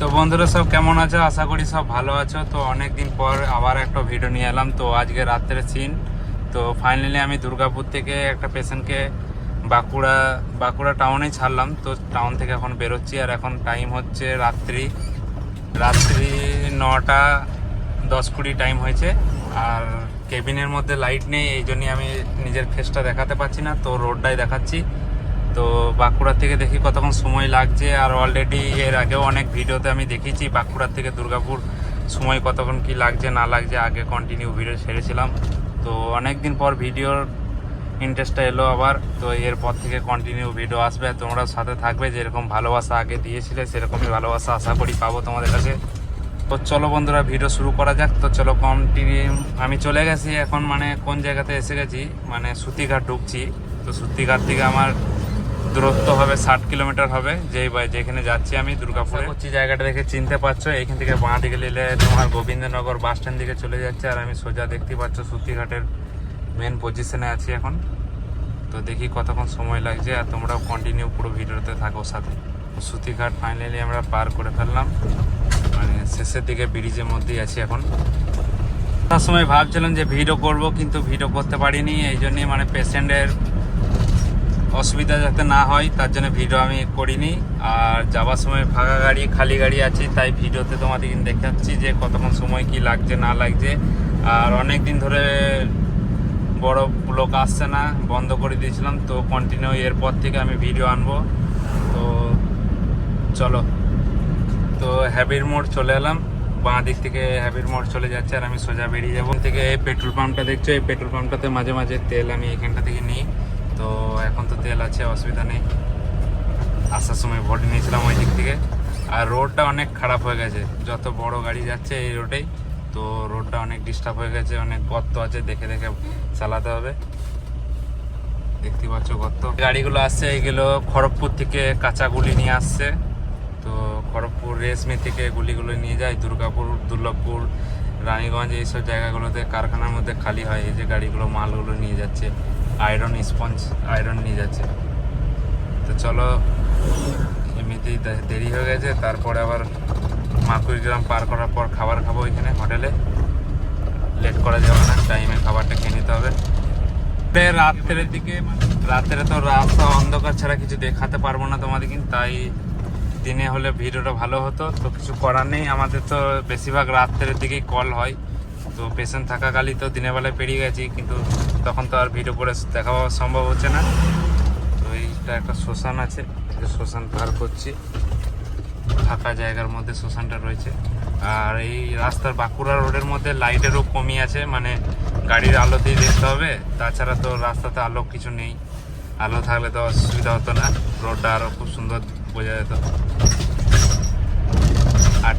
তো বন্ধুরা সব কেমন আছো? আশা করি সব ভালো আছো। তো অনেক দিন পর আবার একটা ভিডিও নিয়ে এলাম। তো আজকে রাত্রের সিন। তো ফাইনালি আমি দুর্গাপুর থেকে একটা পেশেন্টকে বাঁকুড়া টাউনে ছাড়লাম। তো টাউন থেকে এখন বেরোচ্ছি, আর এখন টাইম হচ্ছে রাত্রি 9:10-20 টাইম হয়েছে। আর কেবিনের মধ্যে লাইট নেই, এই জন্যই আমি নিজের ফেসটা দেখাতে পারছি না, তো রোডটাই দেখাচ্ছি। তো বাঁকুড়া থেকে দেখি কতক্ষণ সময় লাগছে। আর অলরেডি এর আগেও অনেক ভিডিওতে আমি দেখেছি বাঁকুড়া থেকে দুর্গাপুর সময় কতক্ষণ কি লাগছে না লাগছে, আগে কন্টিনিউ ভিডিও ছেড়েছিলাম। তো অনেক দিন পর ভিডিওর ইন্টারেস্টটা এলো আবার। তো এরপর থেকে কন্টিনিউ ভিডিও আসবে, তোমরা সাথে থাকবে। যেরকম ভালোবাসা আগে দিয়েছিলে সেরকমই ভালোবাসা আশা করি পাবো তোমাদের কাছে। তো চলো বন্ধুরা ভিডিও শুরু করা যাক। তো চলো কন্টিনিউ। আমি চলে গেছি এখন, মানে কোন জায়গাতে এসে গেছি, মানে সুতিঘাট ঢুকছি। তো সুতিঘাট থেকে আমার দূরত্ব হবে 60 কিলোমিটার হবে, যেখানে যাচ্ছি আমি দুর্গাপুরে। করছি জায়গাটা দেখে চিনতে পারছো। এইখান থেকে বাঁ দিকে নিলে তোমার গোবিন্দনগর বাস স্ট্যান্ড দিকে চলে যাচ্ছে। আর আমি সোজা দেখতে পাচ্ছ সুতিঘাটের মেন পজিশনে আছি এখন। তো দেখি কতক্ষণ সময় লাগছে, আর তোমরাও কন্টিনিউ পুরো ভিডিওতে থাকো সাথে। সুতিঘাট ফাইনালি আমরা পার করে ফেললাম, মানে শেষের দিকে ব্রিজের মধ্যেই আছি এখন। তার সময় ভাবছিলাম যে ভিডিও করব, কিন্তু ভিডিও করতে পারিনি। এই জন্যই মানে পেশেন্টের অসুবিধা যাতে না হয় তার জন্য ভিডিও আমি করিনি। আর যাওয়ার সময় ফাঁকা গাড়ি খালি গাড়ি আছি, তাই ভিডিওতে তোমাদের দেখাচ্ছি যে কতক্ষণ সময় কি লাগছে না লাগছে। আর অনেক দিন ধরে বড় লোক আসছে না, বন্ধ করে দিয়েছিলাম। তো কন্টিনিউ এরপর থেকে আমি ভিডিও আনবো। তো চলো, তো হ্যাবির মোড় চলে এলাম। বাঁ দিক থেকে হ্যাবির মোড় চলে যাচ্ছে, আর আমি সোজা বেরিয়ে যাবো। থেকে পেট্রোল পাম্পটা দেখছো, এই পেট্রোল পাম্পটাতে মাঝে মাঝে তেল আমি এখানটা থেকে নিই। তো এখন তো তেল আছে, অসুবিধা নেই। আসার সময় ভোট নিয়েছিলাম ওই দিক থেকে। আর রোডটা অনেক খারাপ হয়ে গেছে, যত বড় গাড়ি যাচ্ছে এই রোডেই। তো রোডটা অনেক ডিস্টার্ব হয়ে গেছে, অনেক গর্ত আছে, দেখে দেখে চালাতে হবে। দেখতে পাচ্ছ গর্ত। গাড়িগুলো আসছে, এইগুলো খড়গপুর থেকে কাঁচা গুলি নিয়ে আসছে। তো খড়গপুর রেশমি থেকে গুলিগুলো নিয়ে যায় দুর্গাপুর, রানীগঞ্জ, এইসব জায়গাগুলোতে কারখানার মধ্যে খালি হয়। এই যে গাড়িগুলো মালগুলো নিয়ে যাচ্ছে, আয়রন স্পঞ্জ আয়রন নিয়ে যাচ্ছে। তো চলো, এমনিতেই দেরি হয়ে গেছে। তারপরে আবার মাকুড়িগ্রাম পার করার পর খাবার খাবো এখানে হোটেলে। লেট করা যাবে না, টাইমে খাবারটা খেয়ে নিতে হবে। রাত্রে তো রাস্তা অন্ধকার ছাড়া কিছু দেখাতে পারবো না তোমাদের, কিন্তু তাই দিনে হলে ভিডিওটা ভালো হতো। তো কিছু করার নেই, আমাদের তো বেশিরভাগ রাত্রের দিকেই কল হয়। তো পেশেন্ট থাকাকালই তো দিনের বেলায় পেরিয়ে গেছি, কিন্তু তখন তো আর ভিডিও করে দেখা সম্ভব হচ্ছে না। তো এইটা একটা শ্মশান আছে, শ্মশান পার করছি। ফাঁকা জায়গার মধ্যে শ্মশানটা রয়েছে। আর এই রাস্তার বাঁকুড়া রোডের মধ্যে লাইটেরও কমই আছে, মানে গাড়ির আলোতেই দেখতে হবে। তাছাড়া তো রাস্তাতে আলো কিছু নেই, আলো থাকলে তো অসুবিধা হতো না, রোডটা আরও খুব সুন্দর বোঝা যেত। আর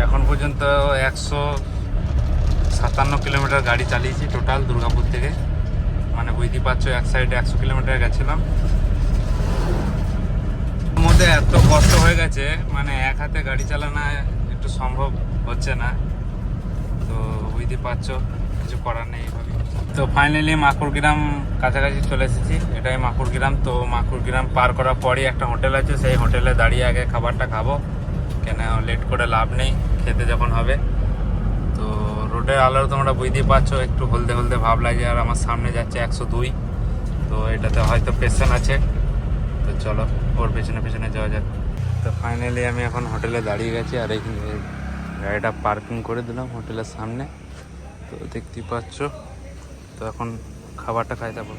এখন পর্যন্ত 157 কিলোমিটার গাড়ি চালিয়েছি টোটাল দুর্গাপুর থেকে। মানে বুঝতেই পারছো, এক সাইডে 100 কিলোমিটার গেছিলাম। মধ্যে এত কষ্ট হয়ে গেছে, মানে এক হাতে গাড়ি চালানো একটু সম্ভব হচ্ছে না। তো বুঝতেই পারছো, কিছু করার নেই এইভাবে। তো ফাইনালি মাকুড়গ্রাম কাছাকাছি চলে এসেছি, এটাই মাকুড়গ্রাম। তো মাকুড়গ্রাম পার করার পরই একটা হোটেল আছে, সেই হোটেলে দাঁড়িয়ে আগে খাবারটা খাবো, কেন লেট করে লাভ নেই খেতে যখন হবে। তো রোডের আলো তোমরা বুঝতেই পারছো, একটু হলদে হলদে ভাব লাগে। আর আমার সামনে যাচ্ছে 102, তো এটাতে হয়তো পেশেন্ট আছে। তো চলো ওর পেছনে পেছনে যাওয়া যাক। তো ফাইনালি আমি এখন হোটেলে দাঁড়িয়ে গেছি, আর এইখানে গাড়িটা পার্কিং করে দিলাম হোটেলের সামনে। তো দেখতেই পাচ্ছ। তো এখন খাবারটা খাই তারপর।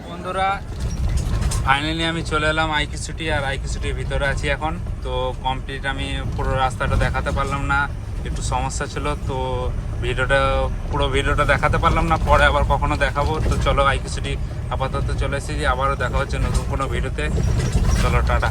বন্ধুরা ফাইনালি আমি চলে এলাম আইকি সিটি, আর আইকি সিটির ভিতরে আছি এখন। তো কমপ্লিট আমি পুরো রাস্তাটা দেখাতে পারলাম না, একটু সমস্যা ছিল। তো পুরো ভিডিওটা দেখাতে পারলাম না, পরে আবার কখনো দেখাবো। তো চলো আইকি সিটি আপাতত চলে এসেছি, আবারও দেখা হচ্ছে নতুন কোনো ভিডিওতে। চলো টাটা।